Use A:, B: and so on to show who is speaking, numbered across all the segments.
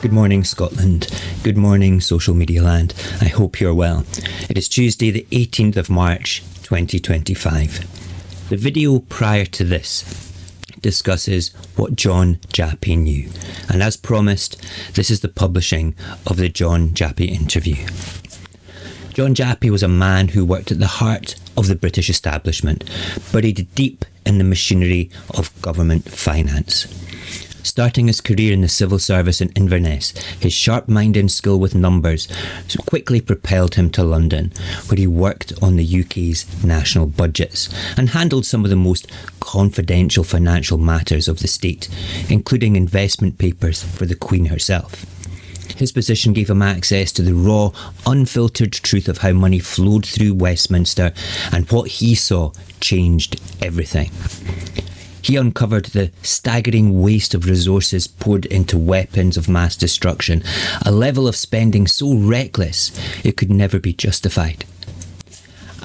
A: Good morning, Scotland. Good morning, social media land. I hope you're well. It is Tuesday, the 18th of March, 2025. The video prior to this discusses what John Jappy knew. And as promised, this is the publishing of the John Jappy interview. John Jappy was a man who worked at the heart of the British establishment, buried deep in the machinery of government finance. Starting his career in the civil service in Inverness, his sharp mind and skill with numbers quickly propelled him to London, where he worked on the UK's national budgets and handled some of the most confidential financial matters of the state, including investment papers for the Queen herself. His position gave him access to the raw, unfiltered truth of how money flowed through Westminster, and what he saw changed everything. He uncovered the staggering waste of resources poured into weapons of mass destruction, a level of spending so reckless it could never be justified.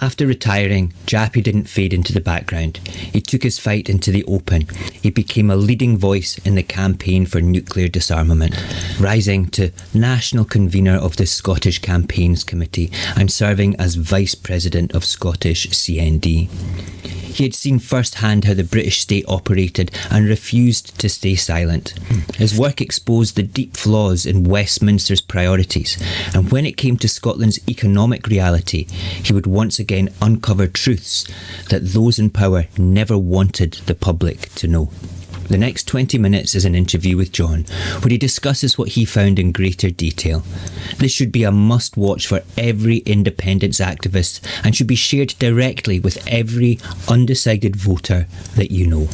A: After retiring, Jappy didn't fade into the background. He took his fight into the open. He became a leading voice in the campaign for nuclear disarmament, rising to national convener of the Scottish Campaigns Committee and serving as Vice President of Scottish CND. He had seen firsthand how the British state operated and refused to stay silent. His work exposed the deep flaws in Westminster's priorities, and when it came to Scotland's economic reality, he would once again uncover truths that those in power never wanted the public to know. The next 20 minutes is an interview with John, where he discusses what he found in greater detail. This should be a must-watch for every independence activist and should be shared directly with every undecided voter that you know.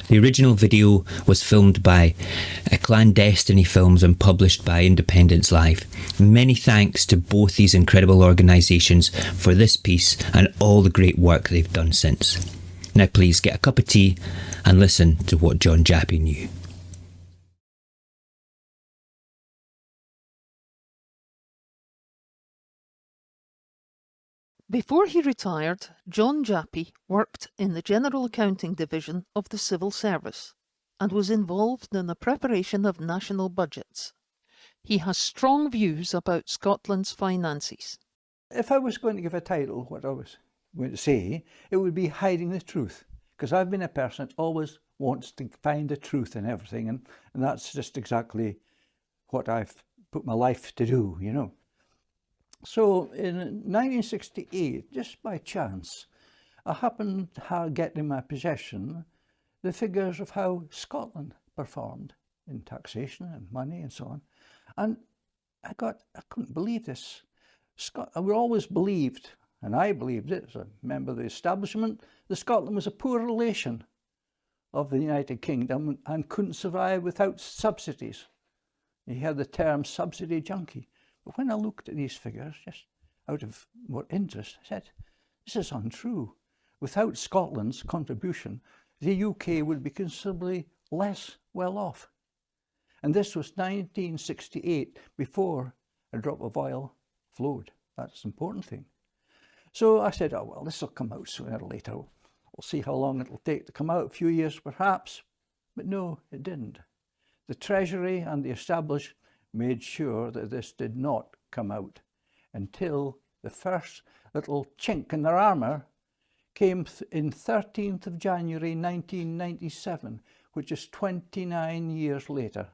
A: The original video was filmed by Clandestiny Films and published by Independence Live. Many thanks to both these incredible organisations for this piece and all the great work they've done since. Now please get a cup of tea and listen to what John Jappy knew.
B: Before he retired, John Jappy worked in the General Accounting Division of the Civil Service and was involved in the preparation of national budgets. He has strong views about Scotland's finances.
C: If I was going to give a title, what I was going to say, it would be Hiding the Truth, because I've been a person that always wants to find the truth in everything, and that's just exactly what I've put my life to do, you know. So in 1968, just by chance, I happened to get in my possession the figures of how Scotland performed in taxation and money and so on. And I couldn't believe this. We always believed, and I believed it as a member of the establishment, that Scotland was a poor relation of the United Kingdom and couldn't survive without subsidies. You had the term subsidy junkie. But when I looked at these figures, just out of more interest, I said, this is untrue. Without Scotland's contribution, the UK would be considerably less well off. And this was 1968, before a drop of oil flowed. That's the important thing. So I said, oh, well, this will come out sooner or later. We'll see how long it'll take to come out, a few years perhaps. But no, it didn't. The Treasury and the establishment made sure that this did not come out until the first little chink in their armour came in 13th of January 1997, which is 29 years later.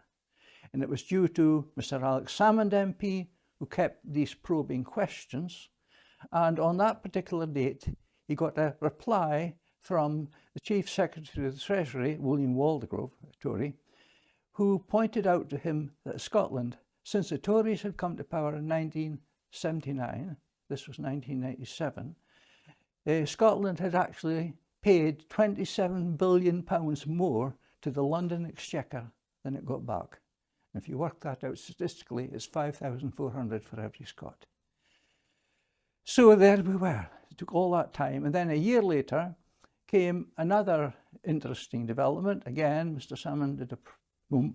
C: And it was due to Mr. Alex Salmond MP, who kept these probing questions. And on that particular date, he got a reply from the Chief Secretary of the Treasury, William Waldegrove, a Tory, who pointed out to him that Scotland, since the Tories had come to power in 1979, this was 1997, Scotland had actually paid £27 billion more to the London Exchequer than it got back. And if you work that out statistically, it's 5,400 for every Scot. So there we were. It took all that time. And then a year later came another interesting development. Again, Mr. Salmond did a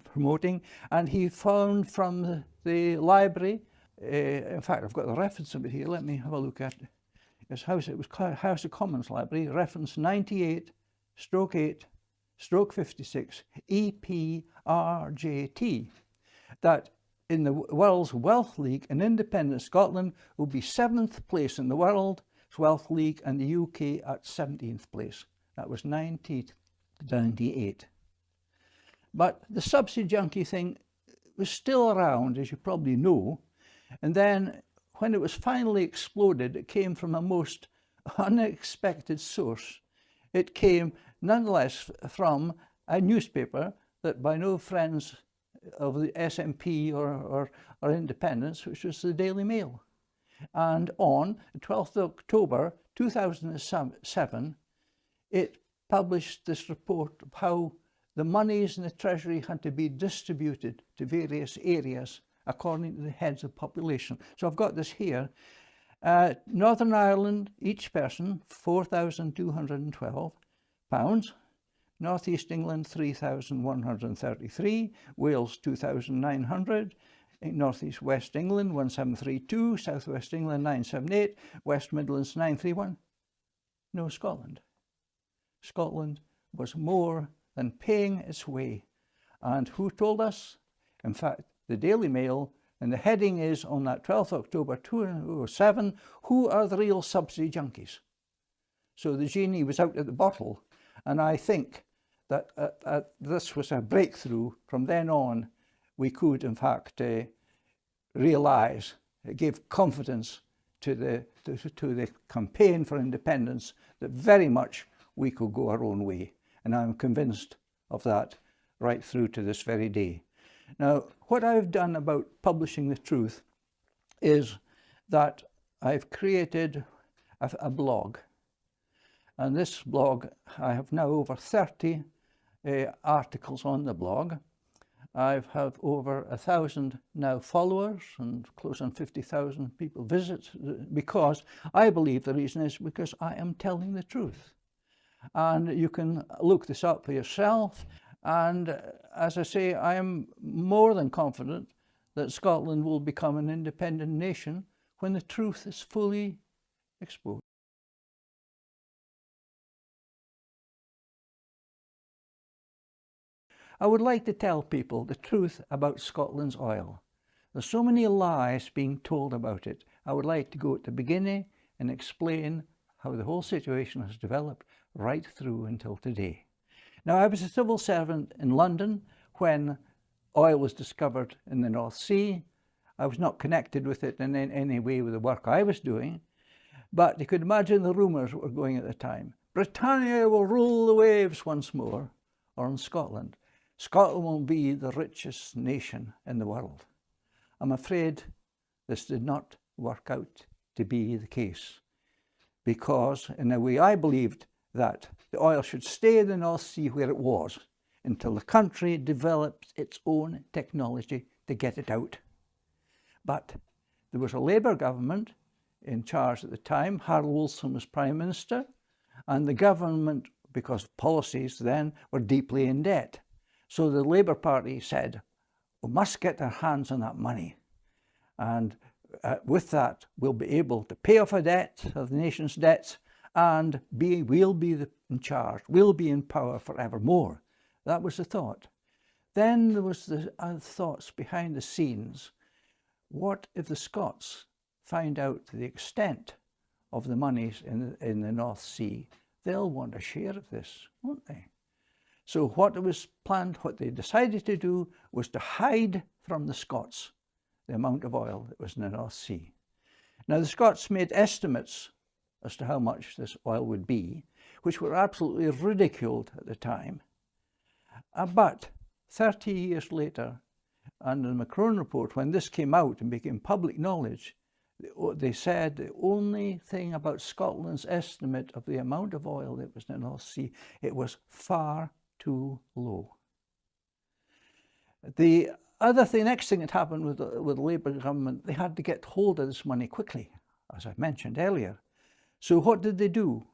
C: promoting, and he found from the library, in fact, I've got the reference of it here. Let me have a look at it. It was House of Commons Library, reference 98/8/56 EPRJT. that in the World's Wealth League, an independent Scotland will be 7th place in the World's Wealth League and the UK at 17th place. That was 1998. But the subsidy junkie thing was still around, as you probably know, and then when it was finally exploded, it came from a most unexpected source. It came nonetheless from a newspaper that by no friends of the SNP or independence, which was the Daily Mail. And on the 12th of October 2007, it published this report of how the monies in the Treasury had to be distributed to various areas according to the heads of population. So I've got this here. Northern Ireland, each person, £4,212. North East England, 3,133. Wales, 2,900. North East West England, 1,732. South West England, 978. West Midlands, 931. No Scotland. Scotland was more than paying its way. And who told us? In fact, the Daily Mail, and the heading is on that 12th October 2007, who are the real subsidy junkies? So the genie was out of the bottle, and I think that this was a breakthrough. From then on, we could, in fact, realise, it gave confidence to the campaign for independence that very much we could go our own way. And I'm convinced of that right through to this very day. Now, what I've done about publishing the truth is that I've created a blog. And this blog, I have now over 30 articles on the blog. I have over 1,000 now followers and close on 50,000 people visit, because I believe the reason is because I am telling the truth. And you can look this up for yourself. And as I say, I am more than confident that Scotland will become an independent nation when the truth is fully exposed. I would like to tell people the truth about Scotland's oil. There's so many lies being told about it. I would like to go at the beginning and explain how the whole situation has developed right through until today. Now, I was a civil servant in London when oil was discovered in the North Sea. I was not connected with it in any way with the work I was doing, but you could imagine the rumours that were going at the time. Britannia will rule the waves once more, or in Scotland. Scotland will be the richest nation in the world. I'm afraid this did not work out to be the case, because in a way I believed that the oil should stay in the North Sea where it was until the country developed its own technology to get it out. But there was a Labour government in charge at the time. Harold Wilson was Prime Minister, and the government, because of policies then, were deeply in debt. So the Labour Party said, we must get our hands on that money. And with that, we'll be able to pay off our debt, of the nation's debts, and we'll be in charge, we'll be in power forevermore. That was the thought. Then there was the thoughts behind the scenes. What if the Scots find out the extent of the monies in the North Sea? They'll want a share of this, won't they? So what was planned, what they decided to do, was to hide from the Scots the amount of oil that was in the North Sea. Now, the Scots made estimates as to how much this oil would be, which were absolutely ridiculed at the time. But 30 years later, under the Macron report, when this came out and became public knowledge, they said the only thing about Scotland's estimate of the amount of oil that was in the North Sea, it was far too low. The next thing that happened with the Labour government, they had to get hold of this money quickly, as I mentioned earlier. So what did they do?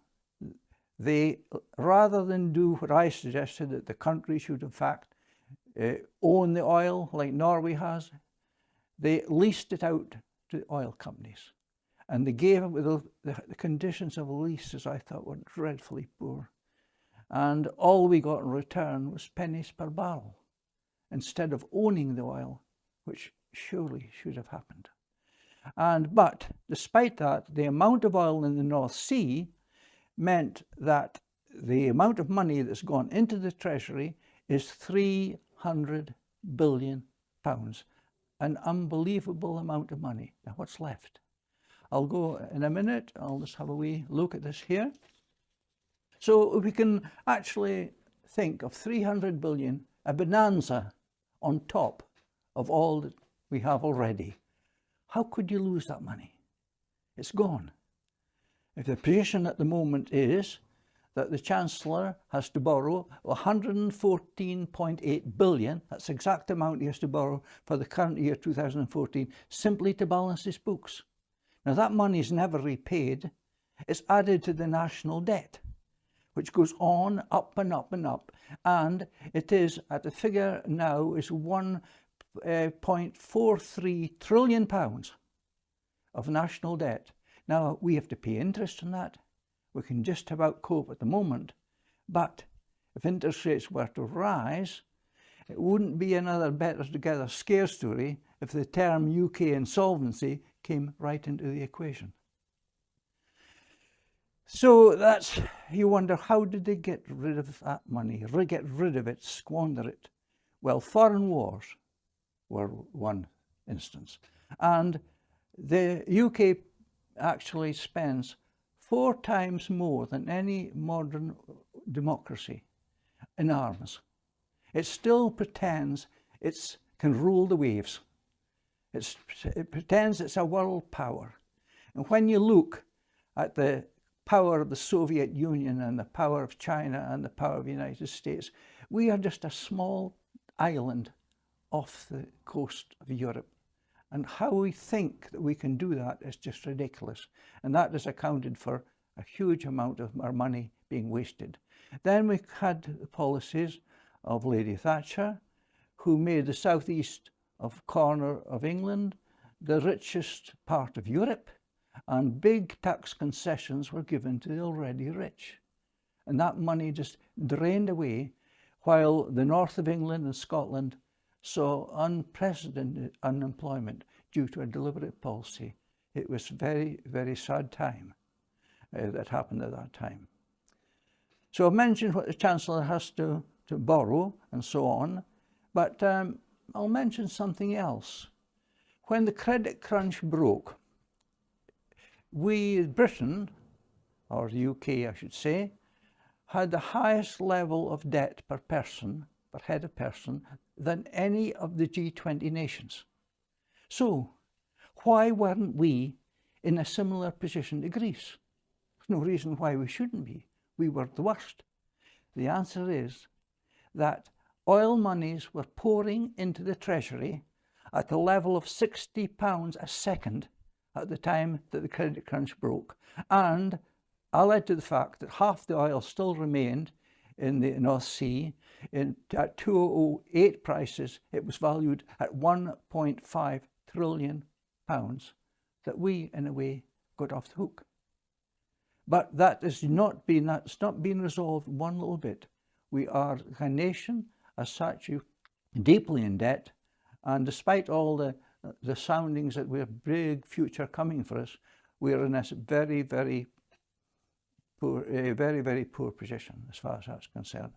C: They, rather than do what I suggested, that the country should in fact own the oil like Norway has, they leased it out to oil companies. And they gave it with the conditions of a lease, as I thought, were dreadfully poor. And all we got in return was pennies per barrel. Instead of owning the oil, which surely should have happened. But despite that, the amount of oil in the North Sea meant that the amount of money that's gone into the Treasury is £300 billion. An unbelievable amount of money. Now what's left? I'll go in a minute. I'll just have a wee look at this here. So we can actually think of 300 billion, a bonanza on top of all that we have already. How could you lose that money? It's gone. If the position at the moment is that the Chancellor has to borrow 114.8 billion, that's the exact amount he has to borrow for the current year 2014, simply to balance his books. Now that money is never repaid. It's added to the national debt, which goes on up and up and up, and it is at the figure now is £1.43 trillion of national debt. Now we have to pay interest on that. We can just about cope at the moment, but if interest rates were to rise, it wouldn't be another better together scare story if the term UK insolvency came right into the equation. So that's, you wonder, how did they get rid of that money, get rid of it, squander it? Well, foreign wars were one instance. And the UK actually spends 4 times more than any modern democracy in arms. It still pretends it can rule the waves. It pretends it's a world power. And when you look at the power of the Soviet Union and the power of China and the power of the United States, we are just a small island off the coast of Europe. And how we think that we can do that is just ridiculous. And that has accounted for a huge amount of our money being wasted. Then we had the policies of Lady Thatcher, who made the southeast corner of England the richest part of Europe, and big tax concessions were given to the already rich. And that money just drained away, while the north of England and Scotland saw unprecedented unemployment due to a deliberate policy. It was very, very sad time that happened at that time. So I've mentioned what the Chancellor has to borrow and so on, but I'll mention something else. When the credit crunch broke, Britain, or the UK I should say, had the highest level of debt per person, per head of person, than any of the G20 nations. So why weren't we in a similar position to Greece? There's no reason why we shouldn't be. We were the worst. The answer is that oil monies were pouring into the Treasury at the level of £60 a second at the time that the credit crunch broke, and I led to the fact that half the oil still remained in the North Sea. At 2008 prices, it was valued at £1.5 trillion that we, in a way, got off the hook. But that's not been resolved one little bit. We are a nation, as such, deeply in debt, and despite all the soundings that we have big future coming for us, we are in a very, very poor position as far as that's concerned.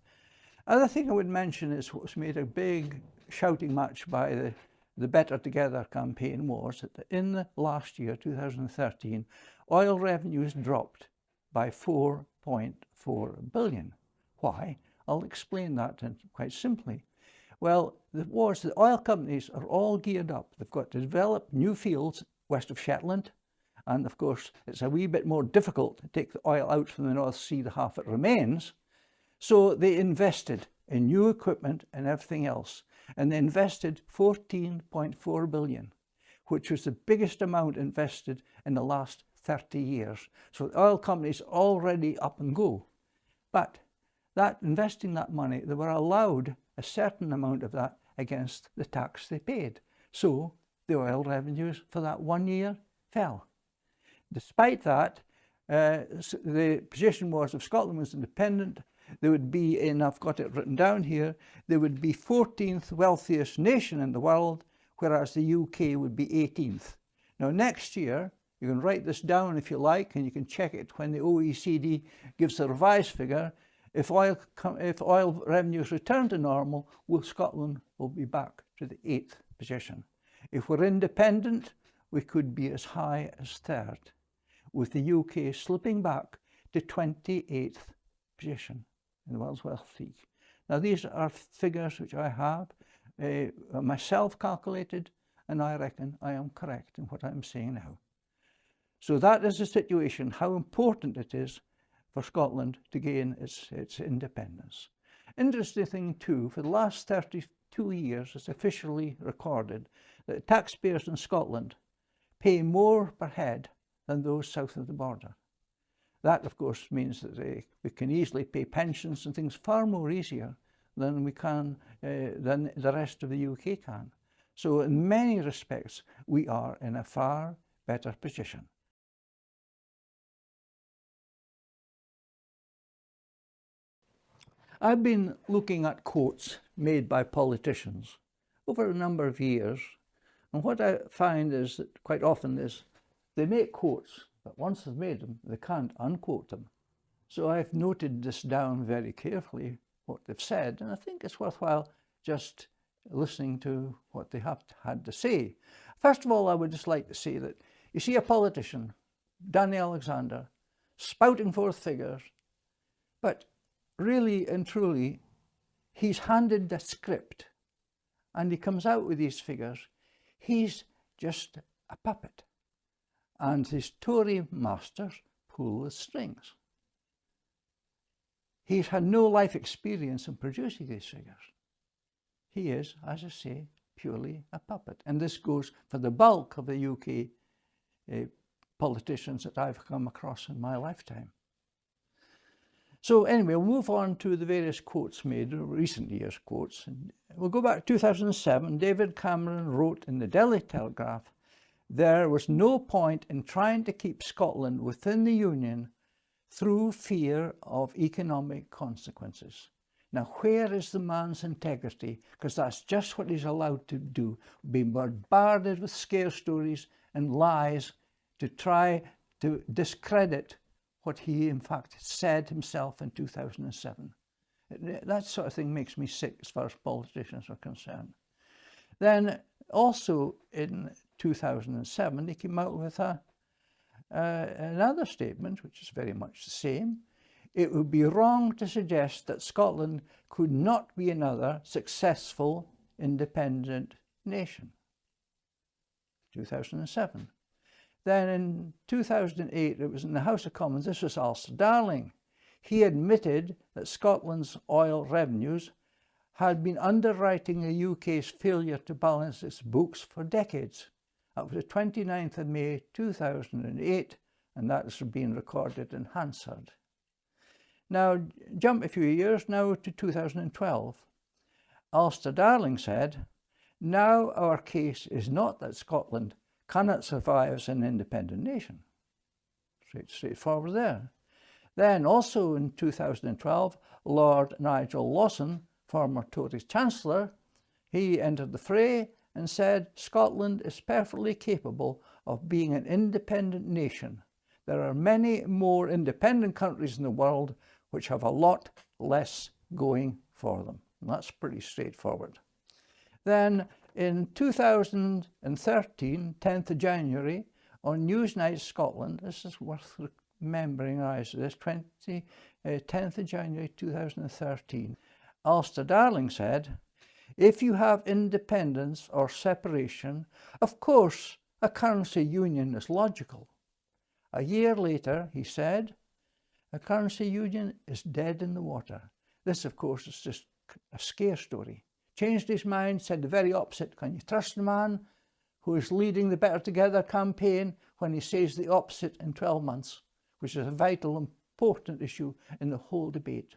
C: Other thing I would mention is what's made a big shouting match by the Better Together campaign was that in the last year, 2013, oil revenues dropped by 4.4 billion. Why? I'll explain that quite simply. Well, the oil companies are all geared up. They've got to develop new fields west of Shetland, and of course it's a wee bit more difficult to take the oil out from the North Sea, the half it remains. So they invested in new equipment and everything else, and they invested 14.4 billion, which was the biggest amount invested in the last 30 years. So the oil companies already up and go. But that investing that money, they were allowed a certain amount of that against the tax they paid. So the oil revenues for that 1 year fell. Despite that, the position was if Scotland was independent, there would be, and I've got it written down here, there would be 14th wealthiest nation in the world, whereas the UK would be 18th. Now next year, you can write this down if you like, and you can check it when the OECD gives the revised figure. If oil revenues return to normal, Scotland will be back to the 8th position. If we're independent, we could be as high as 3rd, with the UK slipping back to 28th position in the world's wealth league. Now these are figures which I have myself calculated, and I reckon I am correct in what I'm saying now. So that is the situation, how important it is for Scotland to gain its independence. Interesting thing too, for the last 32 years it's officially recorded that taxpayers in Scotland pay more per head than those south of the border. That of course means that we can easily pay pensions and things far more easier than we can, than the rest of the UK can. So in many respects we are in a far better position. I've been looking at quotes made by politicians over a number of years, and what I find is that quite often is they make quotes, but once they've made them, they can't unquote them. So I've noted this down very carefully, what they've said, and I think it's worthwhile just listening to what they have had to say. First of all, I would just like to say that you see a politician, Danny Alexander, spouting forth figures, but really and truly, he's handed the script and he comes out with these figures. He's just a puppet, and his Tory masters pull the strings. He's had no life experience in producing these figures. He is, as I say, purely a puppet. And this goes for the bulk of the UK politicians that I've come across in my lifetime. So anyway, we'll move on to the various quotes made, recent years' quotes. And we'll go back to 2007. David Cameron wrote in the Daily Telegraph, "There was no point in trying to keep Scotland within the Union through fear of economic consequences." Now, where is the man's integrity? Because that's just what he's allowed to do, being bombarded with scare stories and lies to try to discredit what he in fact said himself in 2007. That sort of thing makes me sick as far as politicians are concerned. Then also in 2007 he came out with another statement which is very much the same. It would be wrong to suggest that Scotland could not be another successful independent nation. 2007. Then in 2008, it was in the House of Commons, this was Alistair Darling. He admitted that Scotland's oil revenues had been underwriting the UK's failure to balance its books for decades. That was the 29th of May 2008, and that was being recorded in Hansard. Now, jump a few years now to 2012. Alistair Darling said, "Now our case is not that Scotland cannot survive as an independent nation." Straightforward there. Then also in 2012, Lord Nigel Lawson, former Tory Chancellor, he entered the fray and said Scotland is perfectly capable of being an independent nation. There are many more independent countries in the world which have a lot less going for them. And that's pretty straightforward. Then in 2013, 10th of January, on Newsnight Scotland, this is worth remembering, this 10th of January 2013, Alistair Darling said, "If you have independence or separation, of course a currency union is logical." A year later, he said, "A currency union is dead in the water." This, of course, is just a scare story. Changed his mind, said the very opposite. Can you trust a man who is leading the Better Together campaign when he says the opposite in 12 months, which is a vital, important issue in the whole debate?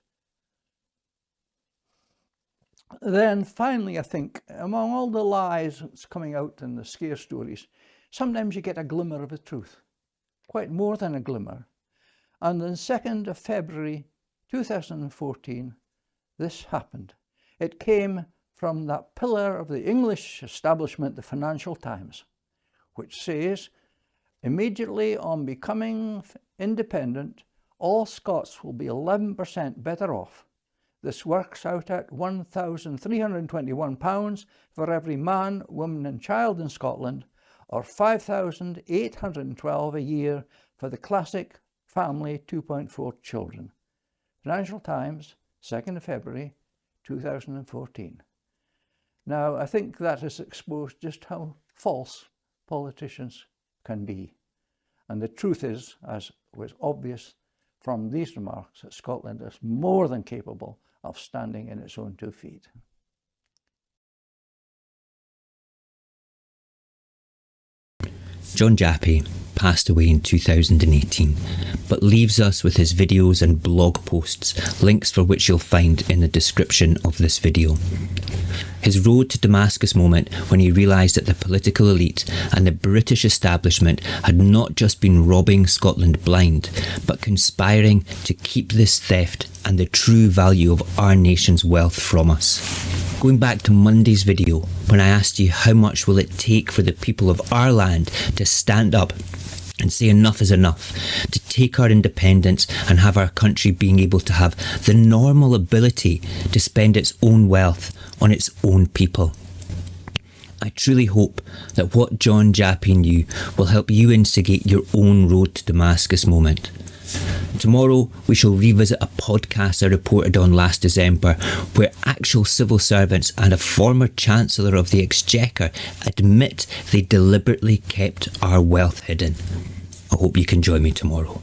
C: Then finally, I think, among all the lies that's coming out in the scare stories, sometimes you get a glimmer of the truth, quite more than a glimmer. And on the 2nd of February 2014, this happened. It came from that pillar of the English establishment, the Financial Times, which says, immediately on becoming independent, all Scots will be 11% better off. This works out at £1,321 for every man, woman and child in Scotland, or £5,812 a year for the classic family 2.4 children. Financial Times, 2nd of February 2014. Now, I think that has exposed just how false politicians can be. And the truth is, as was obvious from these remarks, that Scotland is more than capable of standing in its own 2 feet.
A: John Jappy passed away in 2018, but leaves us with his videos and blog posts, links for which you'll find in the description of this video. His road to Damascus moment when he realised that the political elite and the British establishment had not just been robbing Scotland blind, but conspiring to keep this theft and the true value of our nation's wealth from us. Going back to Monday's video, when I asked you how much will it take for the people of our land to stand up and say enough is enough, to take our independence and have our country being able to have the normal ability to spend its own wealth on its own people. I truly hope that what John Jappy knew will help you instigate your own road to Damascus moment. Tomorrow we shall revisit a podcast I reported on last December where actual civil servants and a former Chancellor of the Exchequer admit they deliberately kept our wealth hidden. I hope you can join me tomorrow.